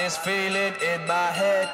This feeling in my head.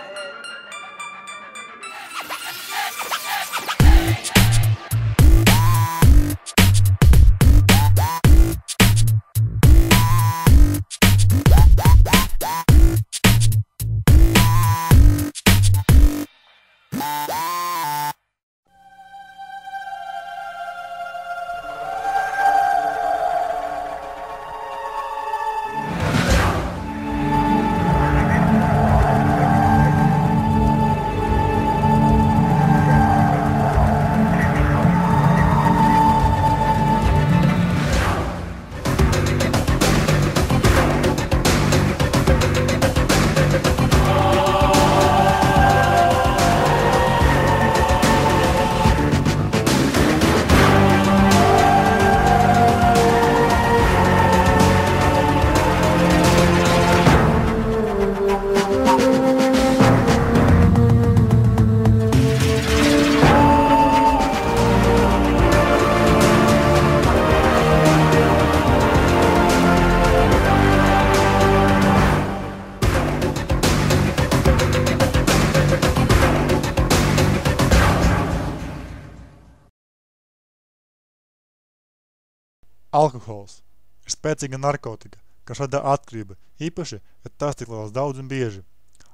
Alkohols ir spēcīga narkotika, kas rada atkarību, īpaši, ja tas tik liels daudz un bieži.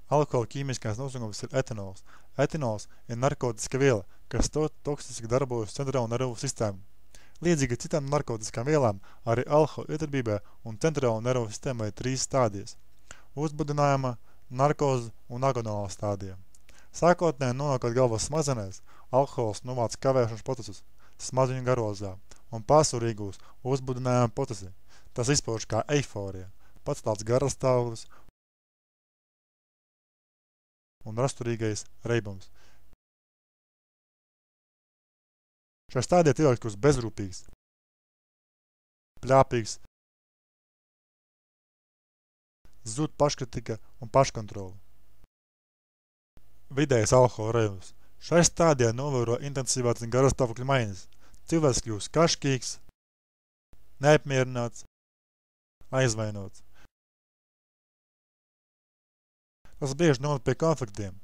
Alkohola ķīmiskais nosaukums ir etanols. Etanols ir narkotiska viela, kas toksiski darbojas centrālo nervu sistēmu. Līdzīgi citām narkotiskām vielām, arī alkohola iedarbībā un centrālo nervu sistēmai ir 3 stādijas – uzbudinājuma, narkoza un agonāla stādija. Sākotnēji nonākot galvas smadzenēs, alkohols novāc kavēšanas procesus smadzeņu garozā un pasurīgūs uzbudinājuma procesi. Tas izpauž kā eiforija, pacelāts garastāvoklis un rasturīgais reibums. Šajā stādijā cilvēks kļūst bezrūpīgs, pļāpīgs, zūd paškritika un paškontrola. Vidējais alkohola reibums. Šajā stādijā novēro intensīvāts garastāvokļa maiņas. Cilvēks kļūst kaškīgs, neapmierināts, aizvainots. Tas bieži noved pie konfliktiem.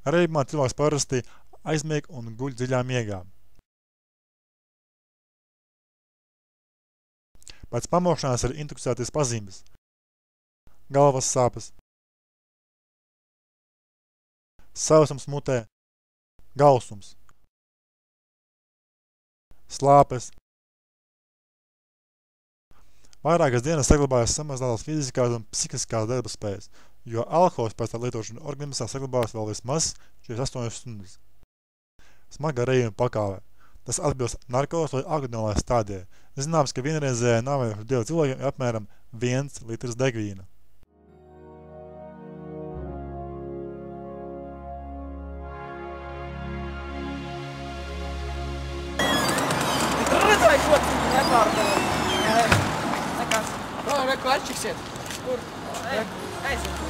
Reibumā cilvēks parasti aizmieg un guļ dziļā miegā. Pēc pamošanās ir intoksicēties pazīmes, galvas sāpes, sausums mutē, gausums, slāpes. Vairākas dienas saglabājas samazinātās fiziskās un psihiskās darbaspējas, jo alkohols pēc tā lietošana organismā saglabājas vēl vismaz 48 stundas. Smaga reibuma pakāve. Tas atbilst narkozes vai agonālai stādijai. Zināms, ka vienreizējā nāvējoša dēļ cilvēkiem ir apmēram 1 litrs degvīna. Tur redzēju, ko tu nepārdod. Nekas. Reku atšiksiet. Kur? Aiziet.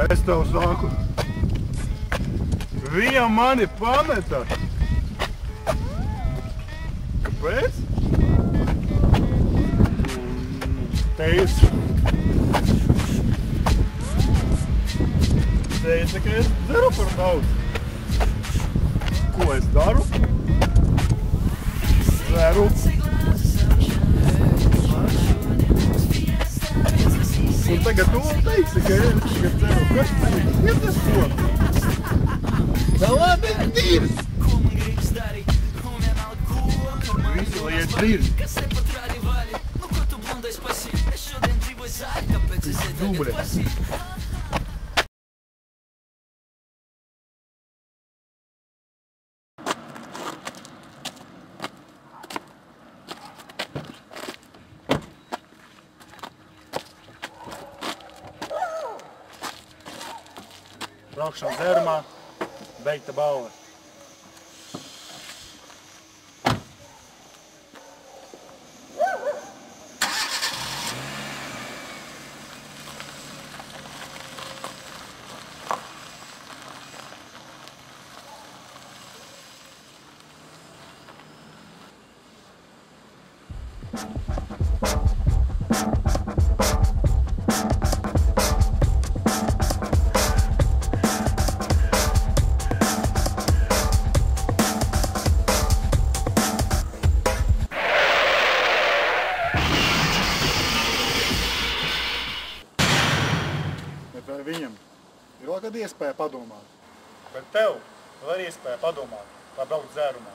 Es tev saku, viņa mani pameta. Kāpēc? Teica, ka es dzeru par daudz. Ko es daru? Dzeru. Un tagad tu teiksi, ka es tagad dzeru. Kas teiksi? Ieties to? Tā labi ir divs. Visi liet divs. Dubļa. Braukšana dzērumā, beigta balva. Vai viņam ir vēl kāda iespēja padomāt? Bet tev vēl ir iespēja padomāt, lai braukt dzērumā.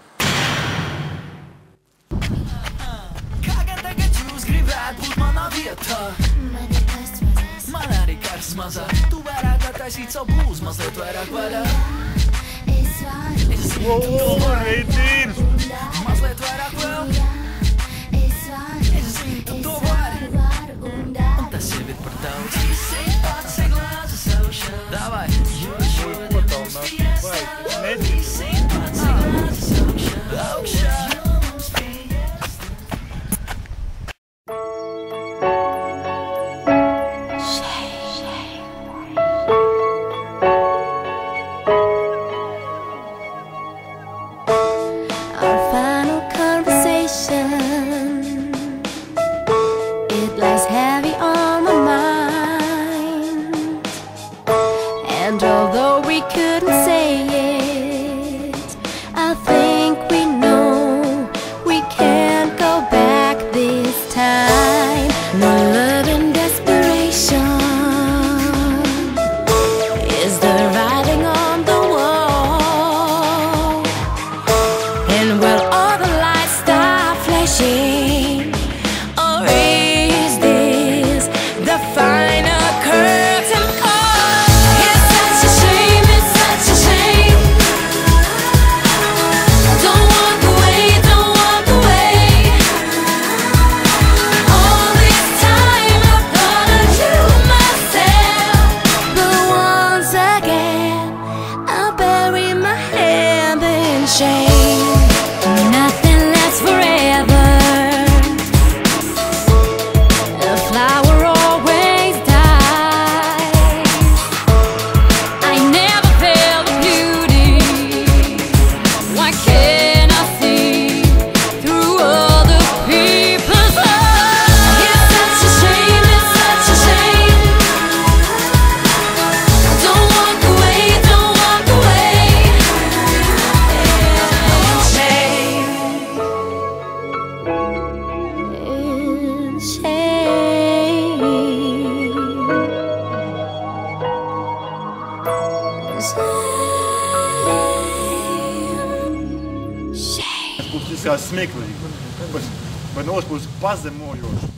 Kā tagad jūs gribētu būt manā vietā? Man ir karsts mazās. Man arī karsts mazāk. Tu varētu attaisīt savu blūzu mazliet vairāk vaļā. Es varu. Mazliet vairāk vēl. Es zinu, tu to vari. Un tas jau ir par daudz. Давай! Our final conversation, it lies heavy on my mind. And although we couldn't say it, I think we know we can't go back this time. No love and desperation is the writing on the wall. And will all the lights start flashing? Or is this the final curtain call? It's such a shame, it's such a shame. Don't walk away, don't walk away. All this time I thought of you myself, but once again I bury my hand in shame. Nothing lasts forever. A flower always dies. I never felt the beauty. Why can't I see through other people's eyes? It's such a shame, it's such a shame. Don't walk away, don't walk away. Shame. Tas būs izskās smieklīgi, bet no otras puses pazemojoši.